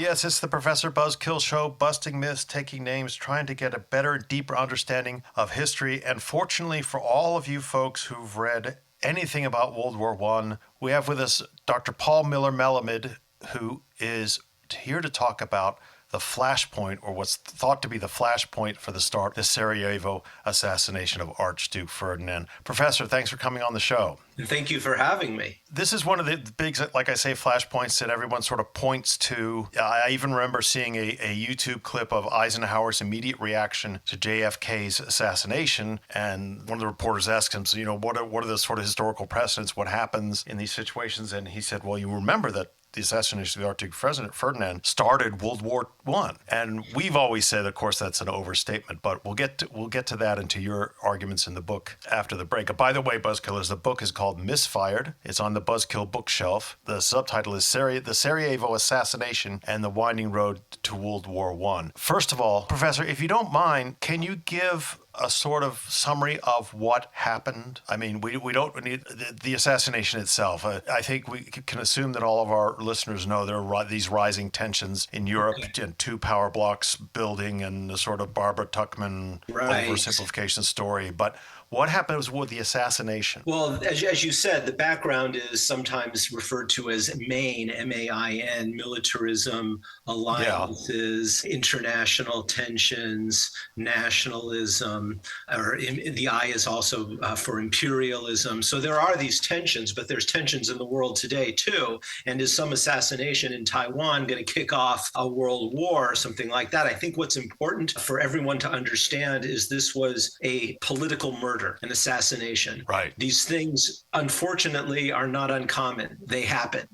yes, it's the Professor Buzzkill Show, busting myths, taking names, trying to get a better, deeper understanding of history. And fortunately for all of you folks who've read anything about World War I, we have with us Dr. Paul Miller-Melamed, who is here to talk about the flashpoint, or what's thought to be the flashpoint for the start, the Sarajevo assassination of Archduke Ferdinand. Professor, thanks for coming on the show. Thank you for having me. This is one of the big, like I say, flashpoints that everyone sort of points to. I even remember seeing a YouTube clip of Eisenhower's immediate reaction to JFK's assassination. And one of the reporters asked him, so, what are the sort of historical precedents? What happens in these situations? And he said, well, you remember that the assassination of the Archduke Ferdinand started World War I. And we've always said, of course, that's an overstatement, but we'll get to that and to your arguments in the book after the break. By the way, Buzzkillers, the book is called Misfired. It's on the Buzzkill bookshelf. The subtitle is The Sarajevo Assassination and the Winding Road to World War I. First of all, Professor, if you don't mind, can you give a sort of summary of what happened? I mean, we don't need the assassination itself. I think we can assume that all of our listeners know there are these rising tensions in Europe, and two power blocks building, and the sort of Barbara Tuchman oversimplification story. But what happened with the assassination? Well, as you said, the background is sometimes referred to as MAIN, M-A-I-N, militarism, alliances, international tensions, nationalism, or the I is also for imperialism. So there are these tensions, but there's tensions in the world today too. And is some assassination in Taiwan going to kick off a world war or something like that? I think what's important for everyone to understand is this was a political murder, an assassination. Right. These things, unfortunately, are not uncommon. They happen.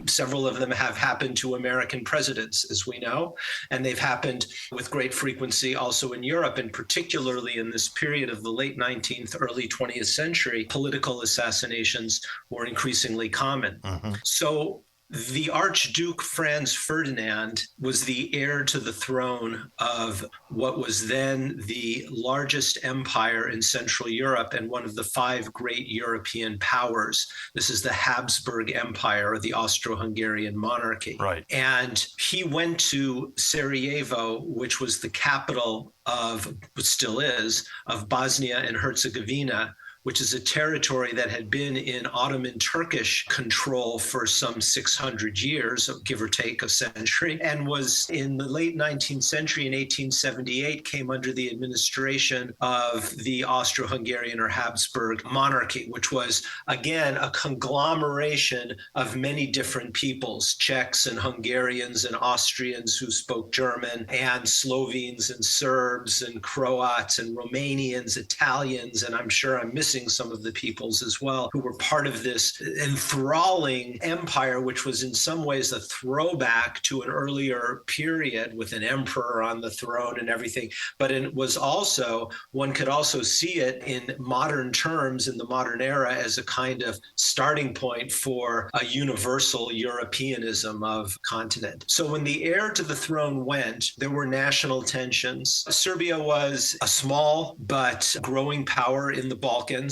Several of them have happened to American presidents, as we know, and they've happened with great frequency also in Europe, and particularly in this period of the late 19th, early 20th century, political assassinations were increasingly common. Mm-hmm. So the Archduke Franz Ferdinand was the heir to the throne of what was then the largest empire in Central Europe and one of the five great European powers. This is the Habsburg Empire, or the Austro-Hungarian monarchy. Right. And he went to Sarajevo, which was the capital of, what still is, of Bosnia and Herzegovina, which is a territory that had been in Ottoman Turkish control for some 600 years, give or take a century, and was in the late 19th century, in 1878, came under the administration of the Austro-Hungarian or Habsburg monarchy, which was, again, a conglomeration of many different peoples, Czechs and Hungarians and Austrians who spoke German, and Slovenes and Serbs and Croats and Romanians, Italians, and I'm sure I'm missing some of the peoples as well, who were part of this enthralling empire, which was in some ways a throwback to an earlier period with an emperor on the throne and everything. But it was also, one could also see it in modern terms, in the modern era, as a kind of starting point for a universal Europeanism of continent. So when the heir to the throne went, there were national tensions. Serbia was a small but growing power in the Balkans.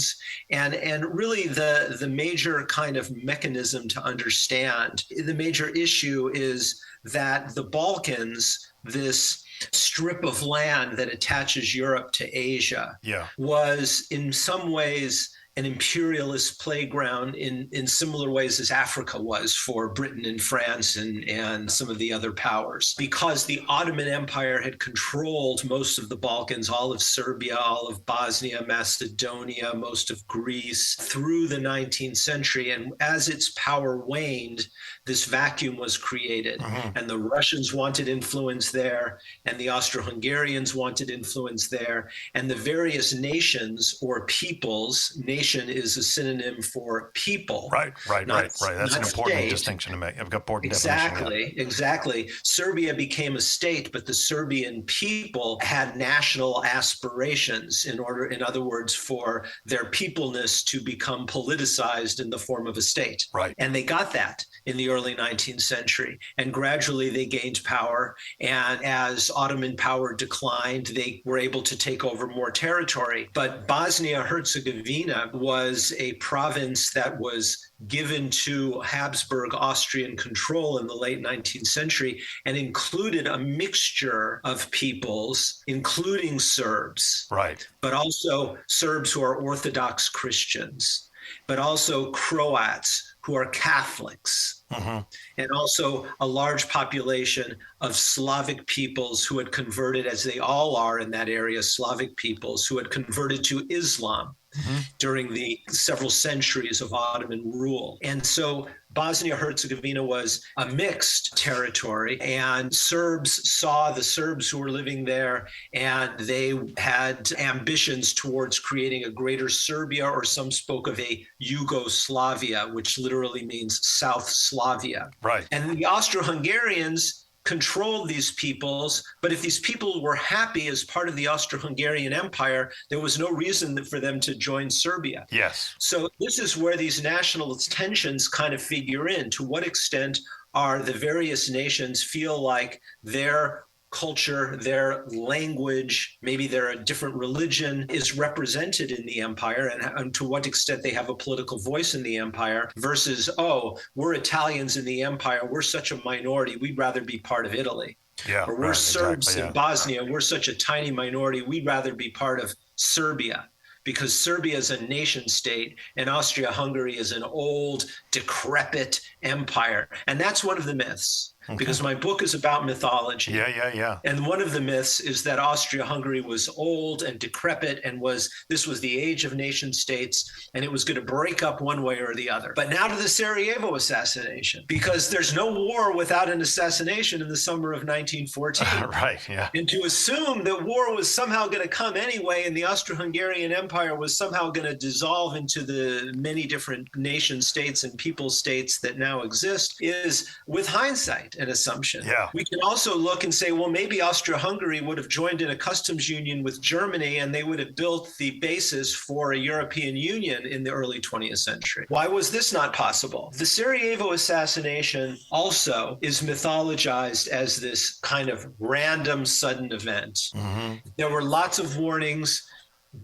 And really the major kind of mechanism to understand, the major issue is that the Balkans, this strip of land that attaches Europe to Asia, was in some ways an imperialist playground in similar ways as Africa was for Britain and France and some of the other powers. Because the Ottoman Empire had controlled most of the Balkans, all of Serbia, all of Bosnia, Macedonia, most of Greece through the 19th century. And as its power waned, this vacuum was created. Mm-hmm. And the Russians wanted influence there, and the Austro-Hungarians wanted influence there, and the various nations or peoples, nation is a synonym for people. Right. That's an important distinction to make. I've got important definition. Exactly. Serbia became a state, but the Serbian people had national aspirations in other words, for their peopleness to become politicized in the form of a state. Right. And they got that in the early 19th century. And gradually they gained power. And as Ottoman power declined, they were able to take over more territory. But Bosnia-Herzegovina was a province that was given to Habsburg Austrian control in the late 19th century and included a mixture of peoples, including Serbs, Right. but also Serbs who are Orthodox Christians, but also Croats who are Catholics, and also a large population of Slavic peoples who had converted, as they all are in that area, Slavic peoples who had converted to Islam during the several centuries of Ottoman rule. And so Bosnia-Herzegovina was a mixed territory, and Serbs saw the Serbs who were living there, and they had ambitions towards creating a greater Serbia, or some spoke of a Yugoslavia, which literally means South Slavia. Right. And the Austro-Hungarians controlled these peoples, but if these people were happy as part of the Austro-Hungarian Empire, there was no reason for them to join Serbia. Yes. So this is where these national tensions kind of figure in. To what extent are the various nations feel like their culture, their language, maybe their different religion is represented in the empire, and to what extent they have a political voice in the empire versus, oh, we're Italians in the empire, we're such a minority, we'd rather be part of Italy. Yeah. Or we're Serbs exactly, in Bosnia, we're such a tiny minority, we'd rather be part of Serbia. Because Serbia is a nation state and Austria-Hungary is an old, decrepit empire. And that's one of the myths. Because my book is about mythology. Yeah. And one of the myths is that Austria-Hungary was old and decrepit and this was the age of nation states, and it was going to break up one way or the other. But now to the Sarajevo assassination, because there's no war without an assassination in the summer of 1914. Right, yeah. And to assume that war was somehow going to come anyway and the Austro-Hungarian Empire was somehow going to dissolve into the many different nation states and people states that now exist is, with hindsight, an assumption. Yeah. We can also look and say, well, maybe Austria-Hungary would have joined in a customs union with Germany and they would have built the basis for a European Union in the early 20th century. Why was this not possible? The Sarajevo assassination also is mythologized as this kind of random sudden event. There were lots of warnings.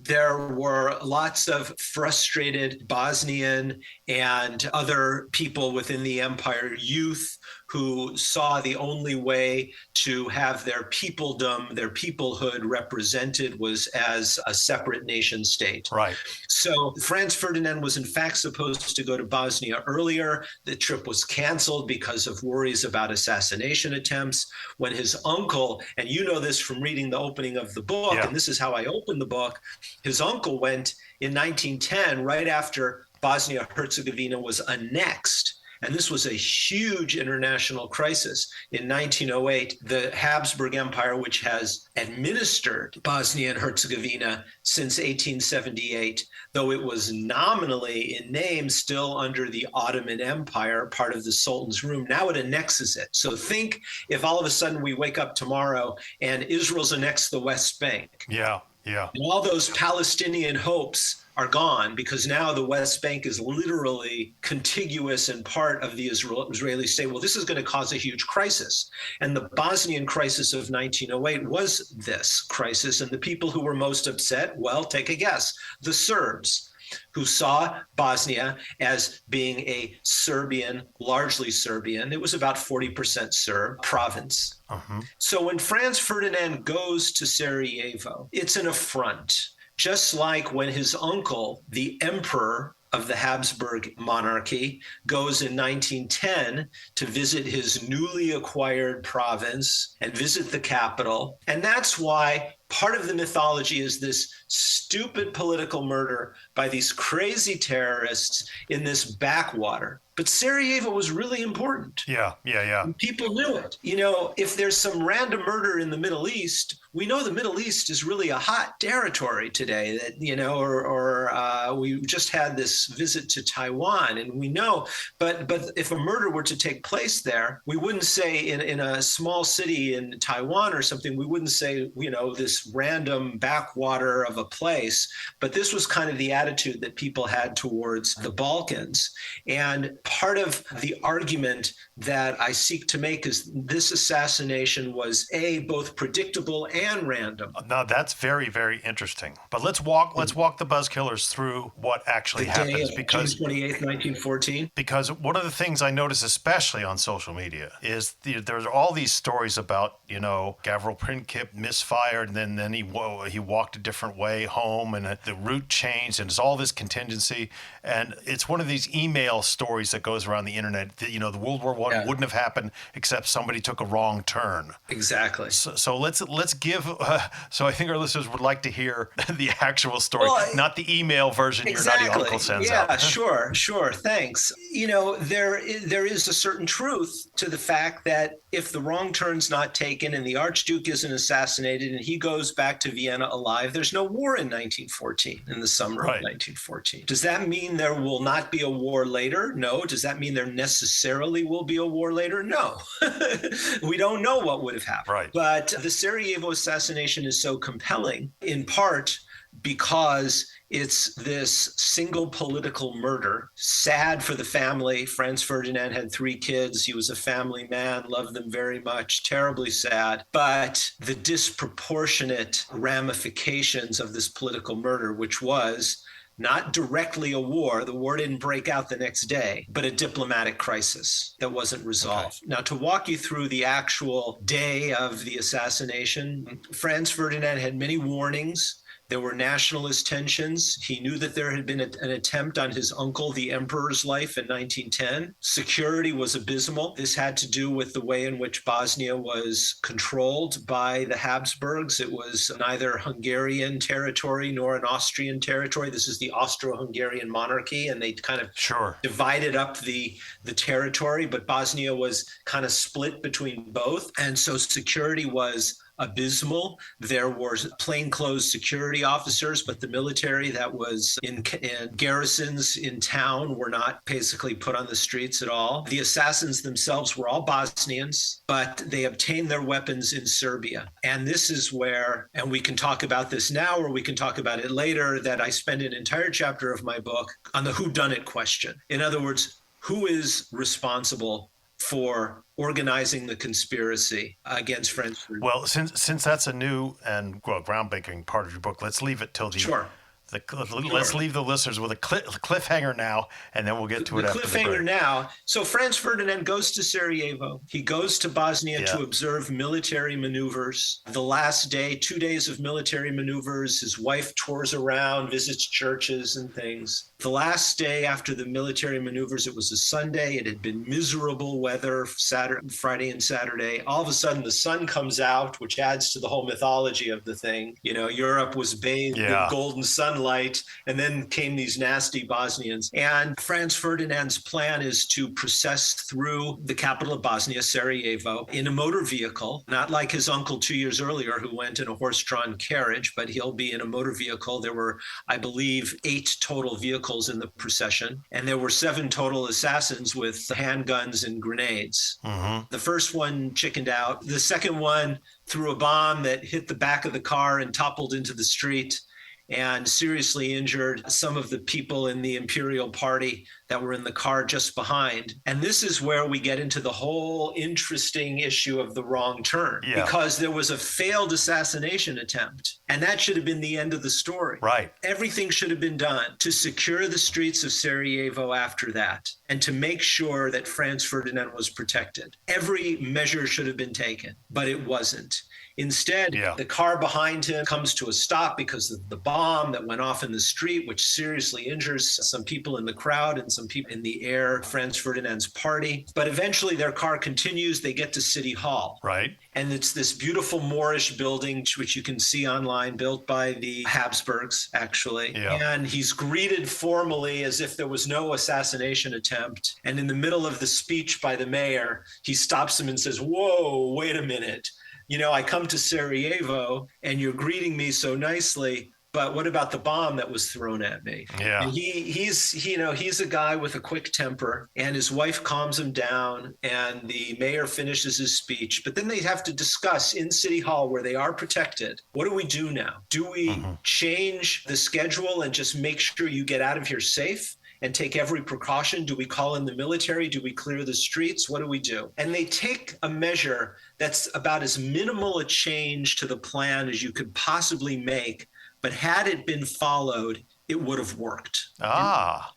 There were lots of frustrated Bosnian and other people within the empire, youth, who saw the only way to have their peopledom, their peoplehood represented was as a separate nation state. Right. So Franz Ferdinand was in fact supposed to go to Bosnia earlier. The trip was canceled because of worries about assassination attempts. When his uncle, and you know this from reading the opening of the book, and this is how I opened the book, his uncle went in 1910, right after Bosnia-Herzegovina was annexed. And this was a huge international crisis. In 1908, the Habsburg Empire, which has administered Bosnia and Herzegovina since 1878, though it was nominally in name still under the Ottoman Empire, part of the Sultan's room, now it annexes it. So think if all of a sudden we wake up tomorrow and Israel's annexed the West Bank. Yeah. And all those Palestinian hopes are gone because now the West Bank is literally contiguous and part of the Israeli state. Well, this is going to cause a huge crisis. And the Bosnian crisis of 1908 was this crisis. And the people who were most upset, well, take a guess, the Serbs, who saw Bosnia as being a Serbian, largely Serbian, it was about 40% Serb province. So when Franz Ferdinand goes to Sarajevo, it's an affront. Just like when his uncle, the emperor of the Habsburg monarchy, goes in 1910 to visit his newly acquired province and visit the capital. And that's why part of the mythology is this stupid political murder by these crazy terrorists in this backwater. But Sarajevo was really important. Yeah. And people knew it. You know, if there's some random murder in the Middle East, we know the Middle East is really a hot territory today. That, you know, or we just had this visit to Taiwan, and we know. But if a murder were to take place there, we wouldn't say in a small city in Taiwan or something. We wouldn't say, you know, this this random backwater of a place. But this was kind of the attitude that people had towards the Balkans. And part of the argument that I seek to make is this assassination was both predictable and random. Now that's very, very interesting. But let's walk the buzzkillers through what actually happens, because June 28th, 1914. Because one of the things I notice, especially on social media, is there's all these stories about, Gavril Princip misfired, and then he walked a different way home, and the route changed, and it's all this contingency. And it's one of these email stories that goes around the internet that, the World War I wouldn't have happened except somebody took a wrong turn. Exactly. So let's give. So I think our listeners would like to hear the actual story, not the email version your nutty uncle sends out. Yeah, sure. Thanks. There is a certain truth to the fact that if the wrong turn's not taken and the Archduke isn't assassinated and he goes back to Vienna alive, there's no war in 1914, in the summer of 1914. Does that mean there will not be a war later? No. Does that mean there necessarily will be a war later? No. We don't know what would have happened. Right. But the Sarajevo assassination is so compelling, in part because it's this single political murder. Sad for the family. Franz Ferdinand had 3 kids. He was a family man, loved them very much, terribly sad. But the disproportionate ramifications of this political murder, which was not directly a war, the war didn't break out the next day, but a diplomatic crisis that wasn't resolved. Okay. Now, to walk you through the actual day of the assassination, Franz Ferdinand had many warnings. There were nationalist tensions. He knew that there had been an attempt on his uncle, the emperor's life, in 1910. Security was abysmal. This had to do with the way in which Bosnia was controlled by the Habsburgs. It was neither Hungarian territory nor an Austrian territory. This is the Austro-Hungarian monarchy, and they kind of divided up the territory, but Bosnia was kind of split between both. And so security was abysmal. There were plainclothes security officers, but the military that was in garrisons in town were not basically put on the streets at all. The assassins themselves were all Bosnians, but they obtained their weapons in Serbia. And this is where, and we can talk about this now or we can talk about it later, that I spend an entire chapter of my book on the whodunit question. In other words, who is responsible for organizing the conspiracy against Franz Ferdinand? Well, since that's a new and groundbreaking part of your book, let's leave it till the let's leave the listeners with a cliffhanger now, and then we'll get to it after the break. Cliffhanger now. So Franz Ferdinand goes to Sarajevo. He goes to Bosnia to observe military maneuvers. The last day, 2 days of military maneuvers, his wife tours around, visits churches and things. The last day after the military maneuvers, it was a Sunday. It had been miserable weather, Friday and Saturday. All of a sudden, the sun comes out, which adds to the whole mythology of the thing. Europe was bathed in golden sunlight. And then came these nasty Bosnians. And Franz Ferdinand's plan is to process through the capital of Bosnia, Sarajevo, in a motor vehicle, not like his uncle 2 years earlier who went in a horse-drawn carriage, but he'll be in a motor vehicle. There were, I believe, 8 total vehicles in the procession. And there were 7 total assassins with handguns and grenades. Mm-hmm. The first one chickened out. The second one threw a bomb that hit the back of the car and toppled into the street and seriously injured some of the people in the Imperial Party that were in the car just behind. And this is where we get into the whole interesting issue of the wrong turn, because there was a failed assassination attempt, and that should have been the end of the story. Right. Everything should have been done to secure the streets of Sarajevo after that and to make sure that Franz Ferdinand was protected. Every measure should have been taken, but it wasn't. Instead, the car behind him comes to a stop because of the bomb that went off in the street, which seriously injures some people in the crowd and some people in the air, Franz Ferdinand's party. But eventually their car continues. They get to City Hall. Right. And it's this beautiful Moorish building, which you can see online, built by the Habsburgs, actually. Yeah. And he's greeted formally as if there was no assassination attempt. And in the middle of the speech by the mayor, he stops him and says, "Whoa, wait a minute. I come to Sarajevo and you're greeting me so nicely, but what about the bomb that was thrown at me? Yeah. And he's a guy with a quick temper, and his wife calms him down, and the mayor finishes his speech. But then they have to discuss in City Hall, where they are protected, what do we do now? Do we change the schedule and just make sure you get out of here safe and take every precaution? Do we call in the military? Do we clear the streets? What do we do? And they take a measure that's about as minimal a change to the plan as you could possibly make. But had it been followed, it would have worked.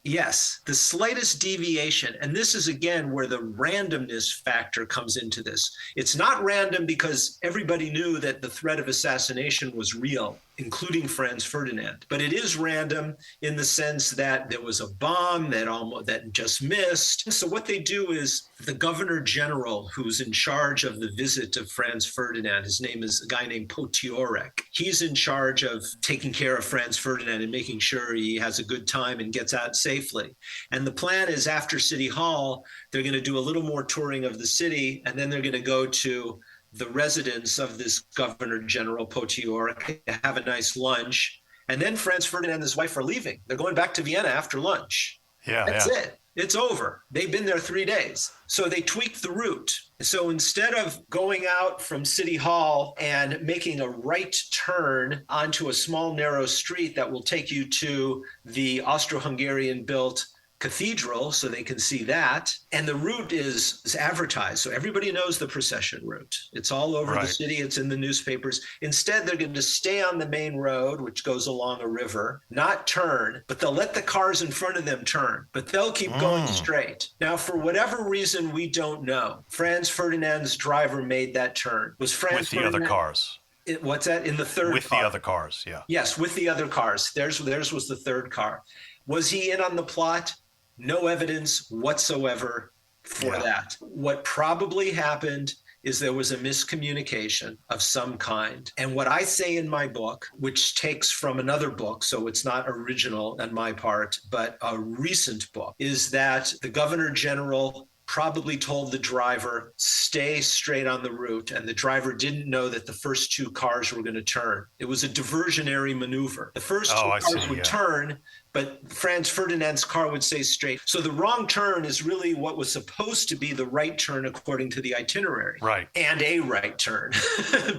Yes, the slightest deviation. And this is, again, where the randomness factor comes into this. It's not random because everybody knew that the threat of assassination was real, including Franz Ferdinand. But it is random in the sense that there was a bomb that just missed. So what they do is the governor general who's in charge of the visit of Franz Ferdinand, his name is a guy named Potiorek. He's in charge of taking care of Franz Ferdinand and making sure he has a good time and gets out safely. And the plan is after City Hall, they're going to do a little more touring of the city, and then they're going to go to the residence of this Governor General Potiorek, have a nice lunch, and then Franz Ferdinand and his wife are leaving. They're going back to Vienna after lunch. That's it. It's over. They've been there 3 days. So they tweaked the route. So instead of going out from City Hall and making a right turn onto a small, narrow street that will take you to the Austro-Hungarian built cathedral, so they can see that. And the route is advertised. So everybody knows the procession route. It's all over the city. It's in the newspapers. Instead, they're going to stay on the main road, which goes along a river, not turn, but they'll let the cars in front of them turn, but they'll keep going straight. Now, for whatever reason, we don't know, Franz Ferdinand's driver made that turn. Was Franz with the Ferdinand, other cars? What's that? In the third with car. The other cars, yeah. Yes, with the other cars. Theirs was the third car. Was he in on the plot? No evidence whatsoever for that. What probably happened is there was a miscommunication of some kind. And what I say in my book, which takes from another book, so it's not original on my part, but a recent book, is that the Governor General probably told the driver, stay straight on the route. And the driver didn't know that the first two cars were going to turn. It was a diversionary maneuver. The first two cars would turn, but Franz Ferdinand's car would stay straight. So the wrong turn is really what was supposed to be the right turn according to the itinerary. Right. And a right turn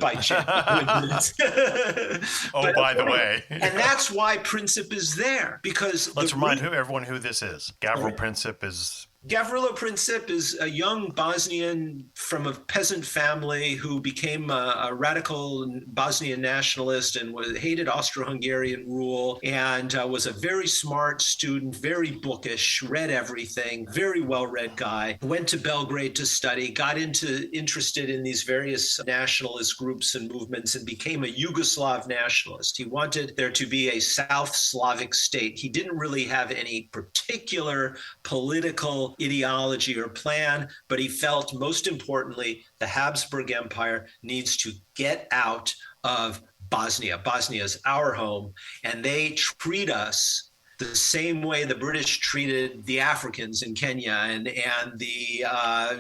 by chance. By the way. And that's why Princip is there. Because let's remind everyone who this is. Gavrilo Princip is... Gavrilo Princip is a young Bosnian from a peasant family who became a radical Bosnian nationalist and hated Austro-Hungarian rule, and was a very smart student, very bookish, read everything, very well-read guy, went to Belgrade to study, got interested in these various nationalist groups and movements, and became a Yugoslav nationalist. He wanted there to be a South Slavic state. He didn't really have any particular political ideology or plan, but he felt, most importantly, the Habsburg Empire needs to get out of Bosnia. Bosnia is our home, and they treat us the same way the British treated the Africans in Kenya, and the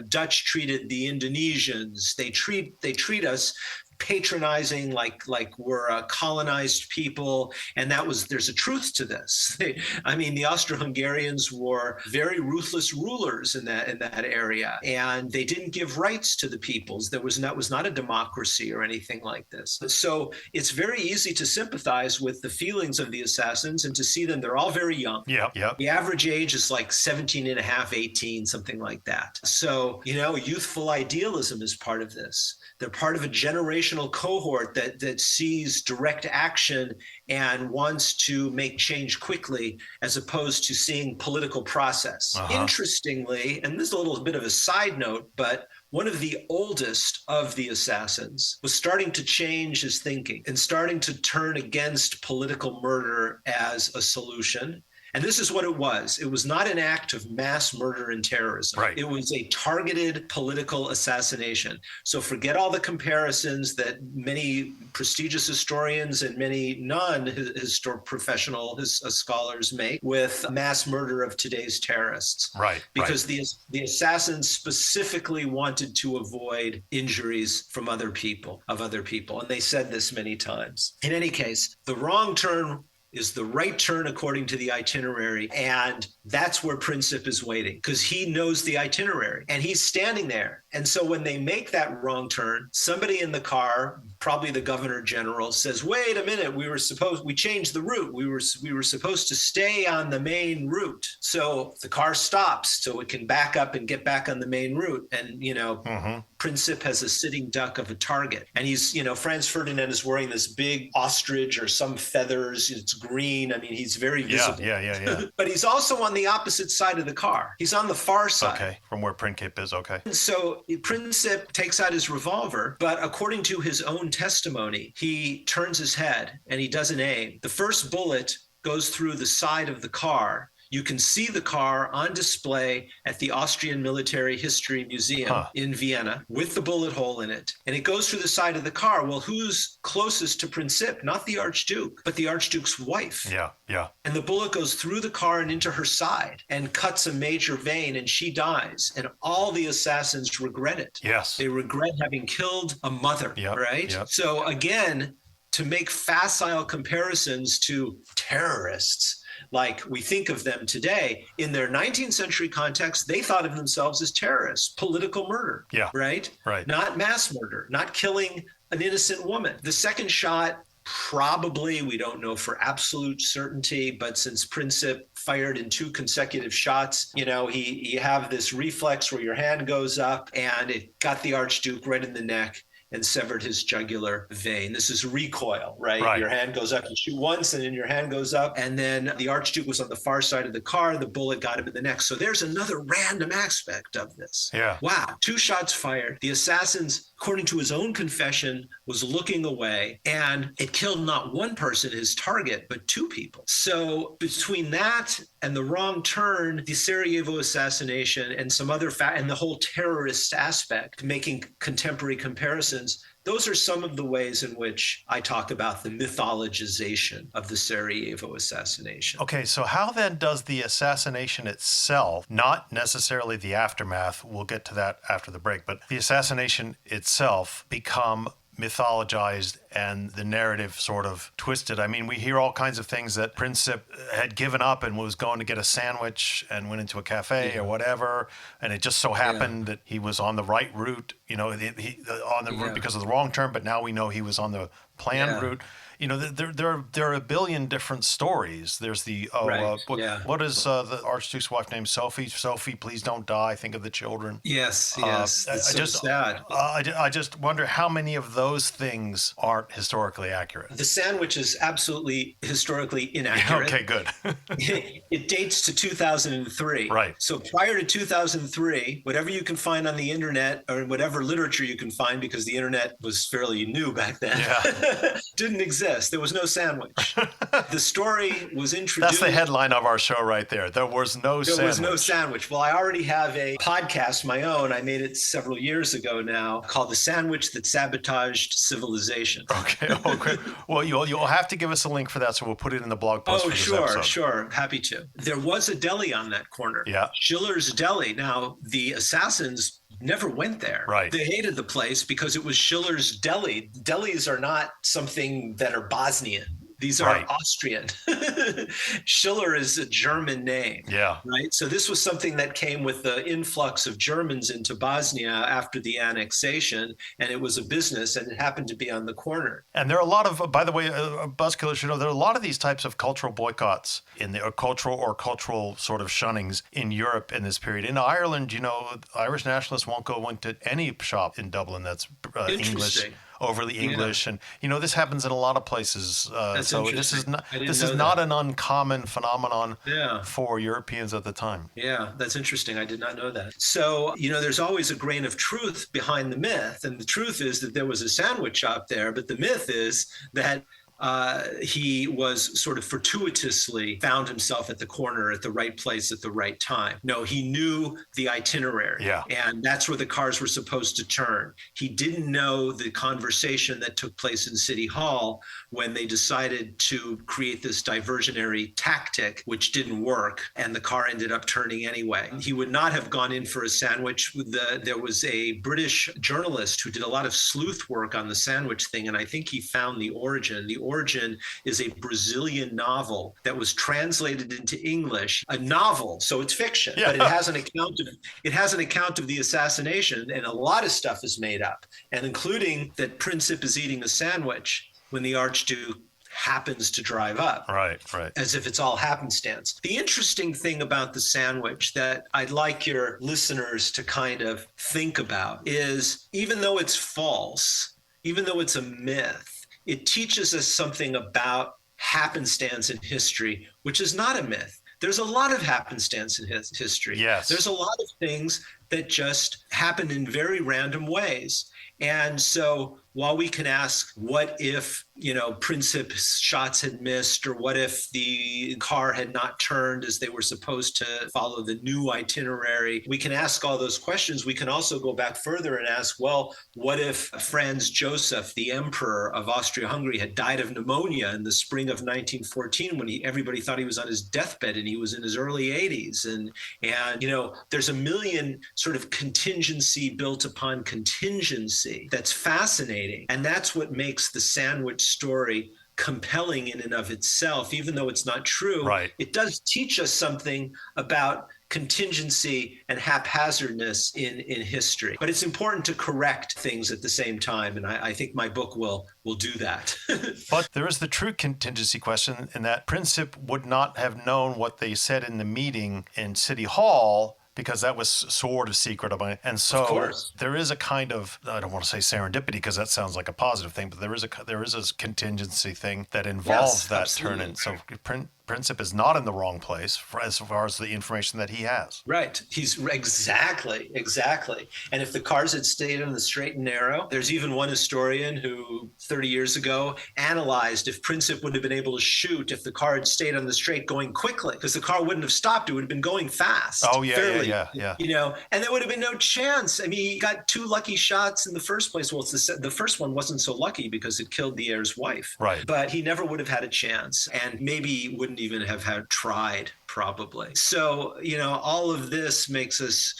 Dutch treated the Indonesians. They treat us patronizing like we're a colonized people, and there's a truth to this. The Austro-Hungarians were very ruthless rulers in that area, and they didn't give rights to the peoples. That was not a democracy or anything like this. So it's very easy to sympathize with the feelings of the assassins and to see them. They're all very young. The average age is like 17 and a half, 18, something like that. So, youthful idealism is part of this. They're part of a generational cohort that sees direct action and wants to make change quickly, as opposed to seeing political process. Interestingly, and this is a little bit of a side note, but one of the oldest of the assassins was starting to change his thinking and starting to turn against political murder as a solution. And this is what it was. It was not an act of mass murder and terrorism. Right. It was a targeted political assassination. So forget all the comparisons that many prestigious historians and many non-professional scholars make with mass murder of today's terrorists. Right. Because the assassins specifically wanted to avoid injuries from other people. And they said this many times. In any case, the wrong turn is the right turn according to the itinerary. And that's where Princip is waiting, because he knows the itinerary and he's standing there. And so when they make that wrong turn, somebody in the car, probably the governor general, says, wait a minute, we changed the route. We were supposed to stay on the main route. So the car stops so it can back up and get back on the main route. And, Princip has a sitting duck of a target. And he's, Franz Ferdinand is wearing this big ostrich or some feathers. It's green. I mean, he's very visible. Yeah. But he's also on the opposite side of the car. He's on the far side. Okay, from where Princip is, okay. So Princip takes out his revolver, but according to his own testimony, he turns his head and he doesn't aim. The first bullet goes through the side of the car. You can see the car on display at the Austrian Military History Museum in Vienna with the bullet hole in it. And it goes through the side of the car. Well, who's closest to Princip? Not the Archduke, but the Archduke's wife. Yeah. And the bullet goes through the car and into her side and cuts a major vein, and she dies. And all the assassins regret it. Yes. They regret having killed a mother, right? Yep. So again, to make facile comparisons to terrorists, like we think of them today, in their 19th century context, they thought of themselves as terrorists, political murder, right? Not mass murder, not killing an innocent woman. The second shot, probably, we don't know for absolute certainty, but since Princip fired in 2 consecutive shots, you have this reflex where your hand goes up, and it got the Archduke right in the neck and severed his jugular vein. This is recoil, right? Your hand goes up, you shoot once, and then your hand goes up. And then the Archduke was on the far side of the car. The bullet got him in the neck. So there's another random aspect of this. Yeah. Wow. 2 shots fired. The assassins, according to his own confession, was looking away, and it killed not one person, his target, but 2 people. So between that and the wrong turn, the Sarajevo assassination, and some other and the whole terrorist aspect, making contemporary comparisons, those are some of the ways in which I talk about the mythologization of the Sarajevo assassination. Okay, so how then does the assassination itself, not necessarily the aftermath, we'll get to that after the break, but the assassination itself become mythologized and the narrative sort of twisted? I mean, we hear all kinds of things that Princip had given up and was going to get a sandwich and went into a cafe or whatever, and it just so happened that he was on the right route, on the route because of the wrong turn, but now we know he was on the planned route. There are a billion different stories. There's the what is the Archduke's wife named Sophie? Sophie, please don't die. Think of the children. Yes. It's so sad. I just wonder how many of those things aren't historically accurate. The sandwich is absolutely historically inaccurate. Okay, good. It dates to 2003. Right. So prior to 2003, whatever you can find on the internet or whatever literature you can find, because the internet was fairly new back then, didn't exist. There was no sandwich. The story was introduced. That's the headline of our show right there. There was no sandwich. There was no sandwich. Well, I already have a podcast, my own. I made it several years ago now, called The Sandwich That Sabotaged Civilization. Okay. Well, you'll have to give us a link for that, so we'll put it in the blog post for this episode. Sure. Happy to. There was a deli on that corner. Yeah. Schiller's Deli. Now, the assassins never went there. Right. They hated the place because it was Schiller's Deli. Delis are not something that are Bosnian. These are Austrian. Schiller is a German name. Yeah. Right. So this was something that came with the influx of Germans into Bosnia after the annexation, and it was a business, and it happened to be on the corner. And there are a lot of, by the way, Buzzkillers should know, there are a lot of these types of cultural boycotts in the cultural sort of shunnings in Europe in this period. In Ireland, Irish nationalists won't go into any shop in Dublin that's English. Overly English, and this happens in a lot of places. So this is not an uncommon phenomenon for Europeans at the time. Yeah, that's interesting. I did not know that. So there's always a grain of truth behind the myth, and the truth is that there was a sandwich shop there, but the myth is that he was sort of fortuitously found himself at the corner at the right place at the right time. No, he knew the itinerary, Yeah. and that's where the cars were supposed to turn. He didn't know the conversation that took place in City Hall when they decided to create this diversionary tactic, which didn't work, and the car ended up turning anyway. He would not have gone in for a sandwich. There was a British journalist who did a lot of sleuth work on the sandwich thing, and I think he found the origin. The origin is a Brazilian novel that was translated into English. A novel, so it's fiction, but it has an account of the assassination, and a lot of stuff is made up, and including that Princip is eating a sandwich when the Archduke happens to drive up. Right. As if it's all happenstance. The interesting thing about the sandwich that I'd like your listeners to kind of think about is, even though it's false, even though it's a myth, it teaches us something about happenstance in history, which is not a myth. There's a lot of happenstance in history. Yes. There's a lot of things that just happen in very random ways. And so while we can ask, what if, Princip's shots had missed, or what if the car had not turned as they were supposed to follow the new itinerary? We can ask all those questions. We can also go back further and ask, well, what if Franz Joseph, the emperor of Austria-Hungary, had died of pneumonia in the spring of 1914 when everybody thought he was on his deathbed and he was in his early 80s? And there's a million sort of contingency built upon contingency that's fascinating. And that's what makes the sandwich story compelling in and of itself, even though it's not true. Right. It does teach us something about contingency and haphazardness in history. But it's important to correct things at the same time. And I think my book will do that. But there is the true contingency question in that Princip would not have known what they said in the meeting in City Hall, because that was sort of secret of mine. And so there is a kind of, I don't want to say serendipity because that sounds like a positive thing, but there is a contingency thing that involves that turn-in. So Princip is not in the wrong place as far as the information that he has. Right. He's exactly. And if the cars had stayed on the straight and narrow, there's even one historian who 30 years ago analyzed if Princip would have been able to shoot if the car had stayed on the straight going quickly, because the car wouldn't have stopped. It would have been going fast. Oh, yeah. And there would have been no chance. I mean, he got 2 lucky shots in the first place. Well, the first one wasn't so lucky because it killed the heir's wife. Right. But he never would have had a chance, and maybe wouldn't even have had tried, probably. So, all of this makes us,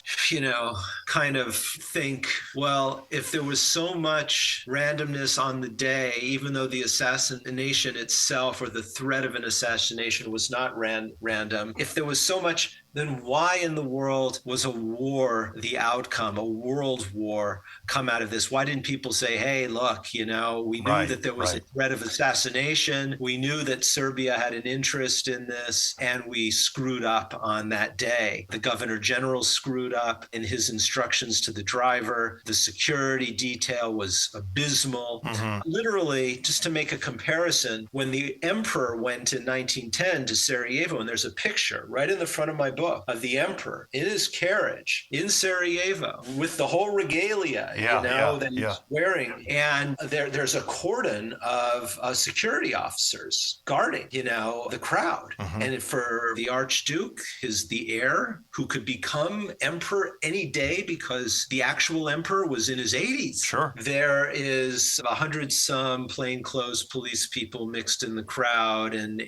kind of think, well, if there was so much randomness on the day, even though the assassination itself or the threat of an assassination was not random, if there was so much, then why in the world was a war the outcome, a world war come out of this? Why didn't people say, hey, look, we knew that there was a threat of assassination. We knew that Serbia had an interest in this, and we screwed up on that day. The governor general screwed up in his instructions to the driver. The security detail was abysmal. Mm-hmm. Literally, just to make a comparison, when the emperor went in 1910 to Sarajevo, and there's a picture right in the front of my book of the emperor in his carriage in Sarajevo with the whole regalia, that he's wearing. And there's a cordon of security officers guarding, the crowd. Mm-hmm. And for the Archduke, the heir, who could become emperor any day because the actual emperor was in his 80s. Sure. There is 100-some plainclothes police people mixed in the crowd, and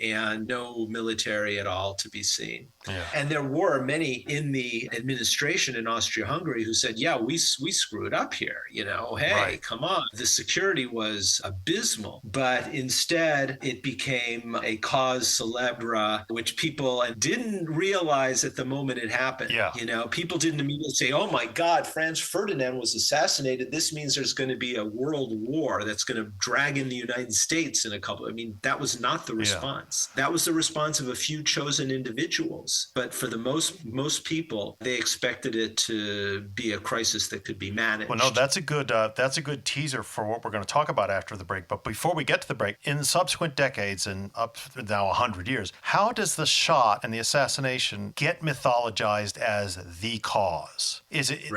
no military at all to be seen. Yeah. And there were many in the administration in Austria-Hungary who said, yeah, we screwed up here. Hey, come on. The security was abysmal. But instead, it became a cause célèbre, which people didn't realize at the moment it happened. Yeah. People didn't immediately say, oh, my God, Franz Ferdinand was assassinated. This means there's going to be a world war that's going to drag in the United States in a couple. I mean, that was not the response. That was the response of a few chosen individuals. But for the most people, they expected it to be a crisis that could be managed. Well, no, that's a good teaser for what we're going to talk about after the break. But before we get to the break, in subsequent decades and up now 100 years, how does the shot and the assassination get mythologized as the cause? Is it,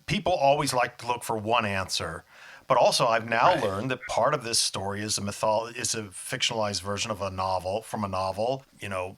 people always like to look for one answer. But also, I've now Right. learned that part of this story is is a fictionalized version of a novel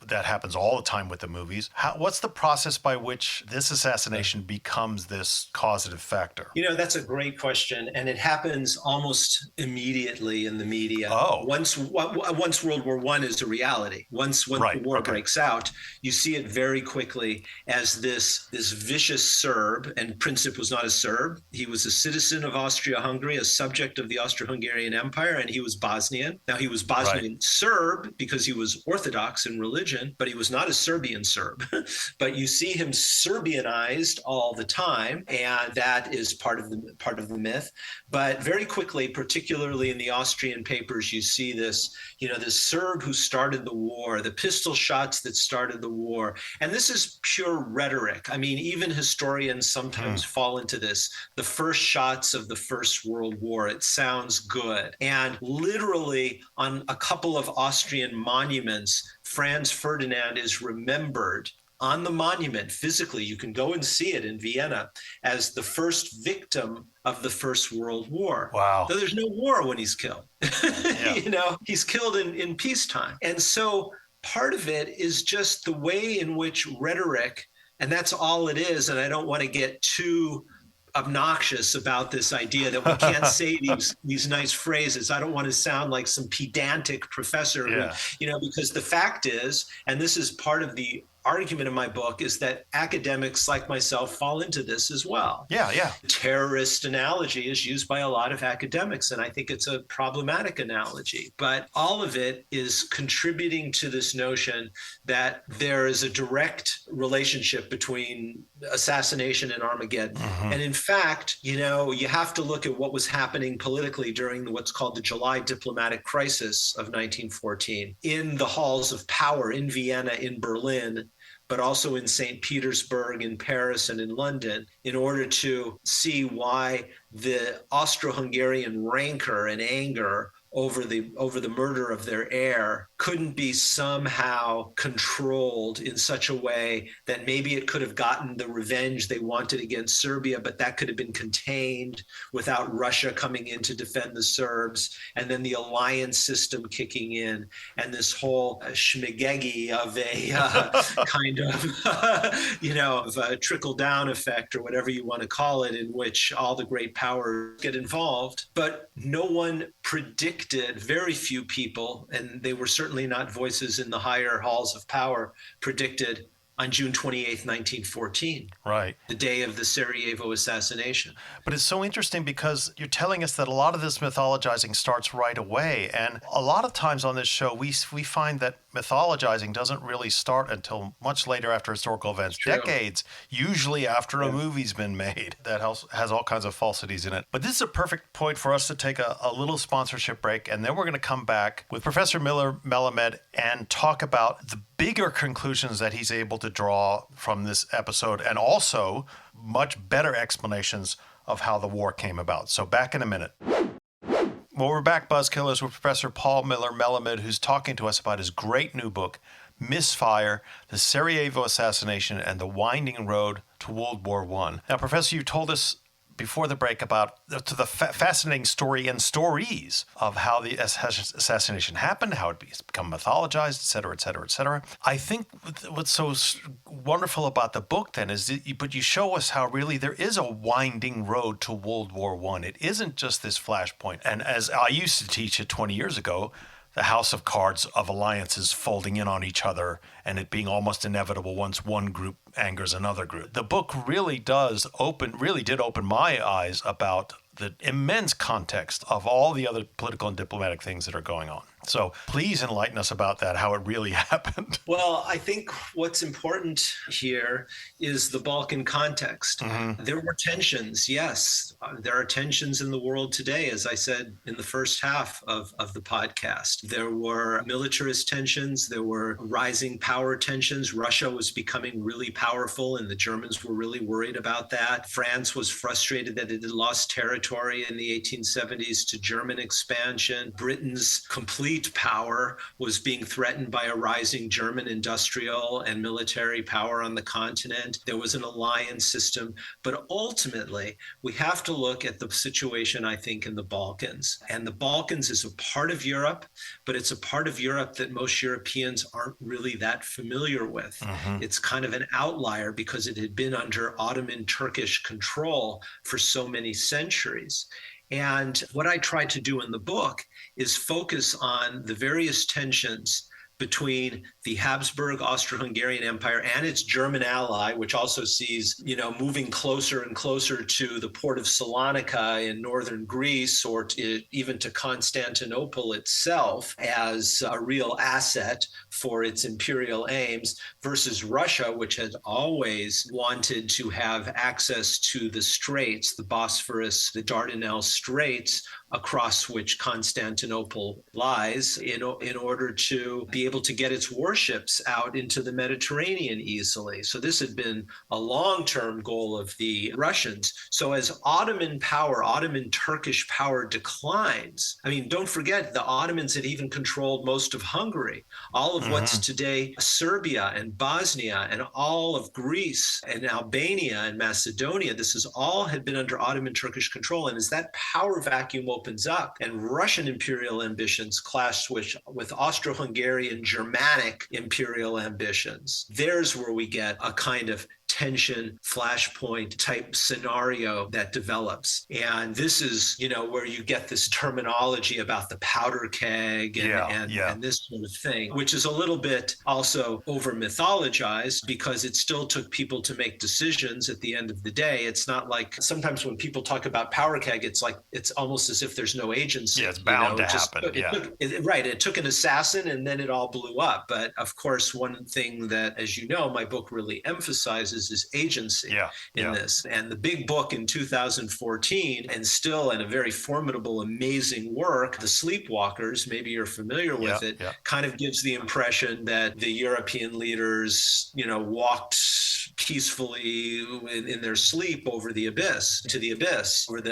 that happens all the time with the movies. What's the process by which this assassination becomes this causative factor? That's a great question, and it happens almost immediately in the media. Oh, Once World War I is a reality, once the right. war Okay. breaks out, you see it very quickly as this vicious Serb. And Princip was not a Serb; he was a citizen of Austria-Hungary, a subject of the Austro-Hungarian Empire, and he was Bosnian. Now he was Right. Bosnian Serb because he was Orthodox in religion, but he was not a Serbian Serb. But you see him Serbianized all the time, and that is part of the myth. But very quickly, particularly in the Austrian papers, you see this Serb who started the war, the pistol shots that started the war. And this is pure rhetoric. I mean, even historians sometimes fall into this. The first shots of the First World War, it sounds good. And literally on a couple of Austrian monuments, Franz Ferdinand is remembered on the monument physically. You can go and see it in Vienna as the first victim of the First World War. Wow. Though there's no war when he's killed. Yeah. He's killed in peacetime. And so part of it is just the way in which rhetoric, and that's all it is. And I don't want to get too obnoxious about this idea that we can't say these nice phrases. I don't want to sound like some pedantic professor Yeah. because the fact is, and this is part of the argument in my book, is that academics like myself fall into this as well. Yeah. Yeah. Terrorist analogy is used by a lot of academics, and I think it's a problematic analogy. But all of it is contributing to this notion that there is a direct relationship between assassination and Armageddon. Mm-hmm. And in fact, you have to look at what was happening politically during what's called the July diplomatic crisis of 1914 in the halls of power in Vienna, in Berlin, but also in St. Petersburg, in Paris, and in London, in order to see why the Austro-Hungarian rancor and anger over the murder of their heir couldn't be somehow controlled in such a way that maybe it could have gotten the revenge they wanted against Serbia, but that could have been contained without Russia coming in to defend the Serbs, and then the alliance system kicking in, and this whole schmigegi of a kind of a trickle-down effect, or whatever you want to call it, in which all the great powers get involved. But no one predicted, very few people, and they were certainly not voices in the higher halls of power, predicted on June 28th, 1914, Right. the day of the Sarajevo assassination. But it's so interesting because you're telling us that a lot of this mythologizing starts right away. And a lot of times on this show, we find that mythologizing doesn't really start until much later after historical events, True. decades, usually after a movie's been made that has all kinds of falsities in it. But this is a perfect point for us to take a little sponsorship break, and then we're going to come back with Professor Miller-Melamed and talk about the bigger conclusions that he's able to draw from this episode, and also much better explanations of how the war came about. So back in a minute. Well, we're back, Buzzkillers, with Professor Paul Miller-Melamed, who's talking to us about his great new book, Misfire, the Sarajevo Assassination and the Winding Road to World War I. Now, Professor, you told us before the break about the fascinating story and stories of how the assassination happened, how it's become mythologized, et cetera, et cetera, et cetera. I think what's so wonderful about the book then is but you show us how really there is a winding road to World War I. It isn't just this flashpoint. And as I used to teach it 20 years ago, the house of cards of alliances folding in on each other and it being almost inevitable once one group angers another group. The book really did open my eyes about the immense context of all the other political and diplomatic things that are going on. So please enlighten us about that, how it really happened. Well, I think what's important here is the Balkan context. Mm-hmm. There were tensions, yes. There are tensions in the world today, as I said in the first half of the podcast. There were militarist tensions. There were rising power tensions. Russia was becoming really powerful, and the Germans were really worried about that. France was frustrated that it had lost territory territory in the 1870s to German expansion. Britain's complete power was being threatened by a rising German industrial and military power on the continent. There was an alliance system. But ultimately, we have to look at the situation, I think, in the Balkans. And the Balkans is a part of Europe, but it's a part of Europe that most Europeans aren't really that familiar with. It's kind of an outlier because it had been under Ottoman Turkish control for so many centuries. And what I try to do in the book is focus on the various tensions between the Habsburg Austro-Hungarian Empire and its German ally, which also sees, moving closer and closer to the port of Salonika in northern Greece, or even to Constantinople itself as a real asset for its imperial aims, versus Russia, which had always wanted to have access to the straits, the Bosphorus, the Dardanelles Straits, across which Constantinople lies, in order to be able to get its warships out into the Mediterranean easily. So this had been a long-term goal of the Russians. So as Ottoman Turkish power declines, don't forget the Ottomans had even controlled most of Hungary, all of what's today Serbia and Bosnia and all of Greece and Albania and Macedonia. This is all had been under Ottoman Turkish control. And as that power vacuum opens up and Russian imperial ambitions clash with Austro-Hungarian Germanic imperial ambitions, there's where we get a kind of tension flashpoint type scenario that develops. And this is, where you get this terminology about the powder keg and this sort of thing, which is a little bit also over mythologized because it still took people to make decisions at the end of the day. It's not like sometimes when people talk about powder keg, it's like, it's almost as if there's no agency. Yeah, it's bound to happen. It took an assassin and then it all blew up. But of course, one thing that, as you know, my book really emphasizes is agency in this. And the big book in 2014, and still in a very formidable, amazing work, The Sleepwalkers, maybe you're familiar with it, kind of gives the impression that the European leaders, walked peacefully in their sleep over the abyss,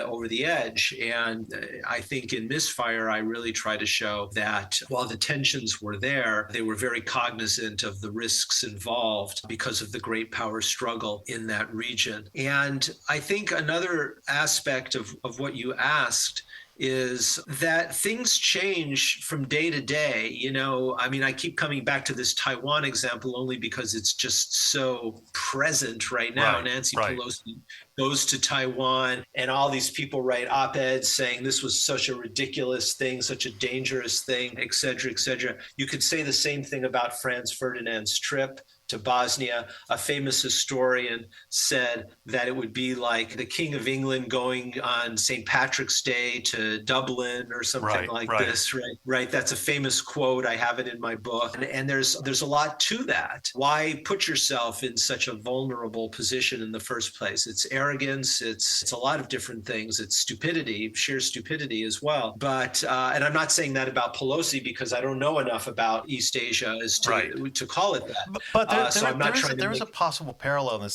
over the edge. And I think in Misfire, I really try to show that while the tensions were there, they were very cognizant of the risks involved because of the great power struggle in that region. And I think another aspect of what you asked is that things change from day to day. I keep coming back to this Taiwan example only because it's just so present right now. Nancy Pelosi goes to Taiwan and all these people write op-eds saying this was such a ridiculous thing, such a dangerous thing, et cetera, et cetera. You could say the same thing about Franz Ferdinand's trip to Bosnia. A famous historian said that it would be like the King of England going on St. Patrick's Day to Dublin or something this, right? That's a famous quote. I have it in my book. And there's a lot to that. Why put yourself in such a vulnerable position in the first place? It's arrogance. It's a lot of different things. It's stupidity, sheer stupidity as well. But, and I'm not saying that about Pelosi because I don't know enough about East Asia as to call it that. But there is a possible parallel in the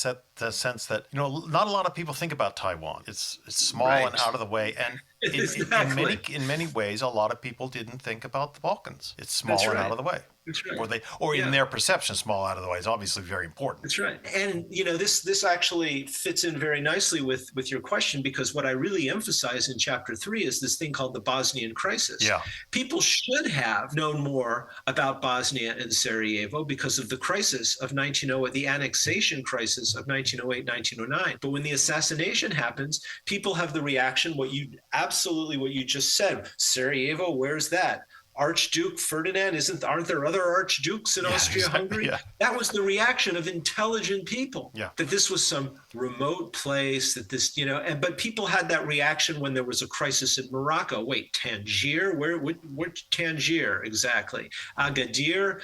sense that not a lot of people think about Taiwan. It's small and out of the way, and in many ways, a lot of people didn't think about the Balkans. It's small and out of the way. That's right. In their perception, small out of the way is obviously very important. That's right. And this actually fits in very nicely with your question, because what I really emphasize in chapter 3 is this thing called the Bosnian crisis. Yeah. People should have known more about Bosnia and Sarajevo because of the crisis of 1908, the annexation crisis of 1908, 1909. But when the assassination happens, people have the reaction, what you just said. Sarajevo, where's that? Archduke Ferdinand, aren't there other archdukes in Austria-Hungary? Yeah. That was the reaction of intelligent people, that this was some remote place, that this, but people had that reaction when there was a crisis in Morocco. Wait, Tangier? Which Tangier exactly? Agadir,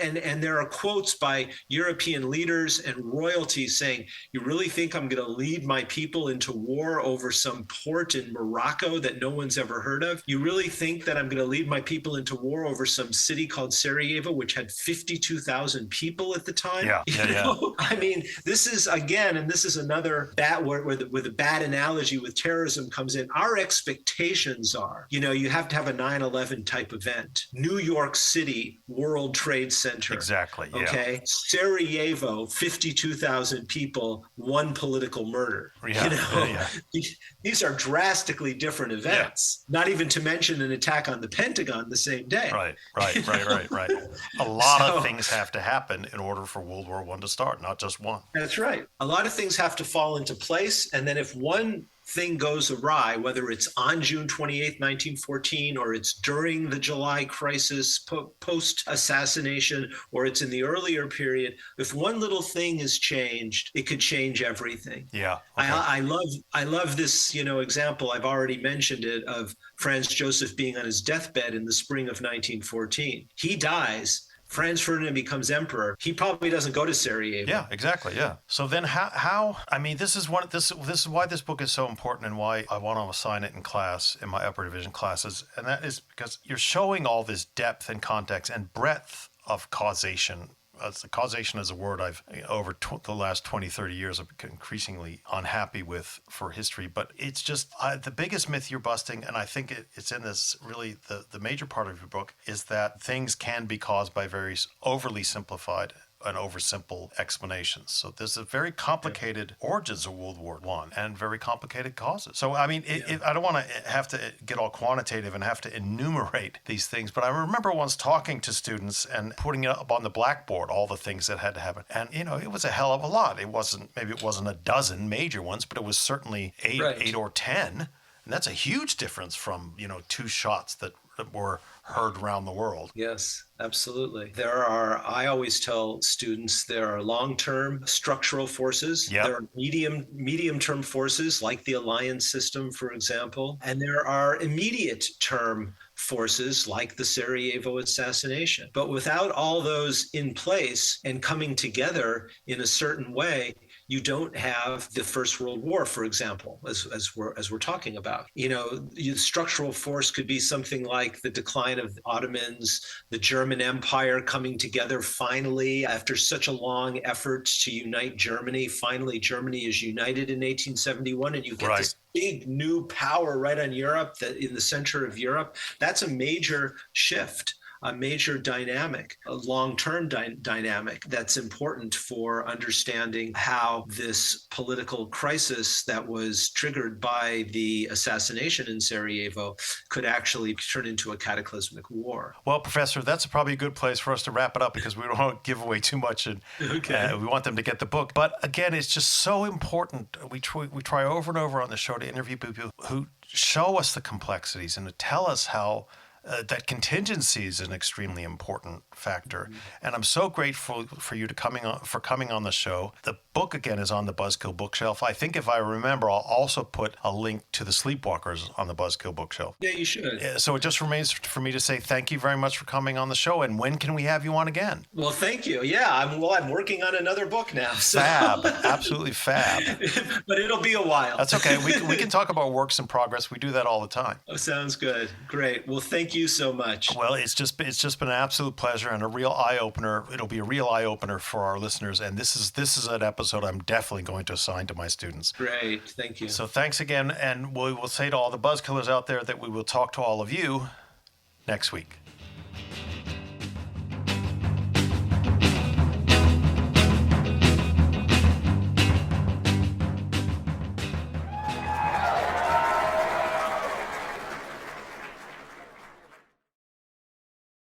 and there are quotes by European leaders and royalty saying, you really think I'm going to lead my people into war over some port in Morocco that no one's ever heard of? You really think that I'm going to lead my people into war over some city called Sarajevo, which had 52,000 people at the time. I mean, this is, again, and this is another where the bad analogy with terrorism comes in. Our expectations are, you have to have a 9/11 type event. New York City, World Trade Center. Exactly. Yeah. Okay. Sarajevo, 52,000 people, one political murder. These are drastically different events, not even to mention an attack on the Pentagon the same day. Right. A lot of things have to happen in order for World War I to start, not just one. That's right. A lot of things have to fall into place. And then if one thing goes awry, whether it's on June 28th, 1914, or it's during the July crisis, post-assassination, or it's in the earlier period, if one little thing is changed, it could change everything. Yeah. Okay. I love this, example, I've already mentioned it, of Franz Joseph being on his deathbed in the spring of 1914. He dies. Franz Ferdinand becomes emperor. He probably doesn't go to Sarajevo. Yeah, exactly. Yeah. So then how I mean, this is why this book is so important and why I want to assign it in class, in my upper division classes. And that is because you're showing all this depth and context and breadth of causation. Causation is a word I've, over the last 20, 30 years, I've become increasingly unhappy with for history. But it's just the biggest myth you're busting, and I think it's in this, really, the major part of your book, is that things can be caused by various overly simplified and oversimple explanations. So there's a very complicated origins of World War I and very complicated causes. So, I mean, I don't want to have to get all quantitative and have to enumerate these things, but I remember once talking to students and putting it up on the blackboard, all the things that had to happen. And, it was a hell of a lot. Maybe it wasn't a dozen major ones, but it was certainly eight or 10. And that's a huge difference from, 2 shots that were heard around the world. Yes, absolutely. I always tell students, there are long-term structural forces. Yep. There are medium-term forces, like the alliance system, for example. And there are immediate-term forces, like the Sarajevo assassination. But without all those in place and coming together in a certain way, you don't have the First World War, for example, as we're talking about. Structural force could be something like the decline of the Ottomans, the German Empire coming together finally after such a long effort to unite Germany. Finally, Germany is united in 1871, and you get this big new power right on Europe, in the center of Europe. That's a major shift. A major dynamic, a long-term dynamic that's important for understanding how this political crisis that was triggered by the assassination in Sarajevo could actually turn into a cataclysmic war. Well, Professor, that's probably a good place for us to wrap it up, because we don't want to give away too much, and we want them to get the book. But again, it's just so important. We try over and over on the show to interview people who show us the complexities and to tell us how that contingency is an extremely important factor. Mm-hmm. And I'm so grateful for you coming on the show. The book, again, is on the Buzzkill bookshelf. I think, if I remember, I'll also put a link to The Sleepwalkers on the Buzzkill bookshelf. Yeah, you should. So it just remains for me to say thank you very much for coming on the show. And when can we have you on again? Well, thank you. Yeah, I'm working on another book now. So. Fab. Absolutely fab. But it'll be a while. That's okay. We can talk about works in progress. We do that all the time. Oh, sounds good. Great. Well, thank you so much. Well, it's just been an absolute pleasure and a real eye-opener. It'll be a real eye-opener for our listeners. And this is an episode I'm definitely going to assign to my students. Great. Thank you. So thanks again. And we will say to all the Buzzkillers out there that we will talk to all of you next week.